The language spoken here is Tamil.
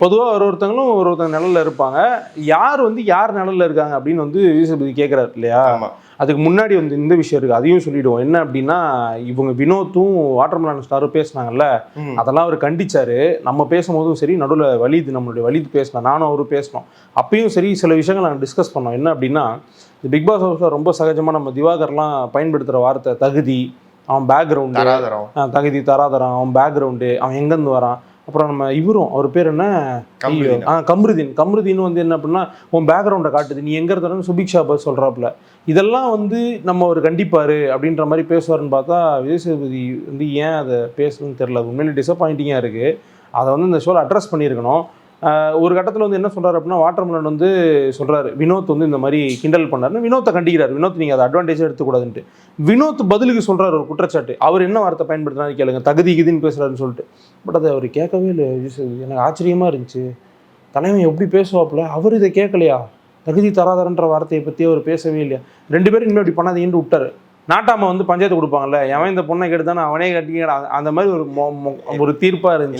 பொதுவாக ஒருத்தங்களும் ஒருத்தங்க நிழல்ல இருப்பாங்க. யார் வந்து யார் நிழல்ல இருக்காங்க அப்படின்னு வந்து விஜய் சேதுபதி கேட்குறாரு இல்லையா? அதுக்கு முன்னாடி வந்து இந்த விஷயம் இருக்குது, அதையும் சொல்லிவிடுவோம். என்ன அப்படின்னா, இவங்க வினோத்தும் வாட்டர்மெலன் ஸ்டாரும் பேசினாங்கல்ல, அதெல்லாம் அவர் கண்டிச்சாரு. நம்ம பேசும்போதும் சரி, நடுவில் வலிது நம்மளுடைய வலிது பேசினோம், நானும் அவரும் பேசினோம். அப்பயும் சரி சில விஷயங்கள் நாங்கள் டிஸ்கஸ் பண்ணோம். என்ன அப்படின்னா, இந்த பிக் பாஸ் ஹவுஸில் ரொம்ப சகஜமாக நம்ம திவாகர்லாம் பயன்படுத்துகிற வார்த்தை தகுதி, அவன் பேக்ரவுண்டு, தகுதி தராதரம், அவன் பேக்ரவுண்டு, அவன் எங்கேருந்து வரான். அப்புறம் நம்ம இவரும் அவர் பேர் என்ன, கம்ருதீன் வந்து என்ன அப்படின்னா, உன் பேக்ரவுண்டை காட்டுது, நீ எங்கே இருந்தாலும் சுபிக்ஷா பஸ் சொல்கிறாப்புல. இதெல்லாம் வந்து நம்ம அவர் கண்டிப்பார் அப்படின்ற மாதிரி பேசுவார்னு பார்த்தா, விஜய் சேதுபதி வந்து ஏன் அதை பேசணும்னு தெரில. அது உண்மையிலே டிசப்பாயிண்டிங்காக இருக்குது. அதை வந்து இந்த ஷோவில் அட்ரஸ் பண்ணியிருக்கணும். ஒரு கட்டத்தில் வந்து என்ன சொல்கிறார் அப்படின்னா, வாட்டர்மெலன் வந்து சொல்கிறாரு வினோத் வந்து இந்த மாதிரி கிண்டல் பண்ணாருன்னு வினோத்தை கண்டிக்கிறார். வினோத் நீங்கள் அதை அட்வான்டேஜாக எடுத்துக்கூடாதுன்ட்டு. வினோத் பதிலுக்கு சொல்கிறார் ஒரு குற்றச்சாட்டு. அவர் என்ன வார்த்தை பயன்படுத்தினாரு கேளுங்க, தகுதி கிதின்னு பேசுகிறாருன்னு சொல்லிட்டு. பட் அதை அவர் கேட்கவே இல்லை. எனக்கு ஆச்சரியமாக இருந்துச்சு. தலைவன் எப்படி பேசுவாப்புல, அவர் இதை கேட்கலையா? தகுதி தராதரன்ற வார்த்தையை பற்றி அவர் பேசவே இல்லையா? 2 பேரும் இன்னும் இப்படி பண்ணாதீங்கன்னு விட்டார். நாட்டாம வந்து பஞ்சாயத்து கொடுப்பாங்கல்ல, எவன் இந்த பொண்ணை கெடுத்தானே அவனே கட்டிக்கடா, அந்த மாதிரி ஒரு தீர்ப்பாக இருந்துச்சு.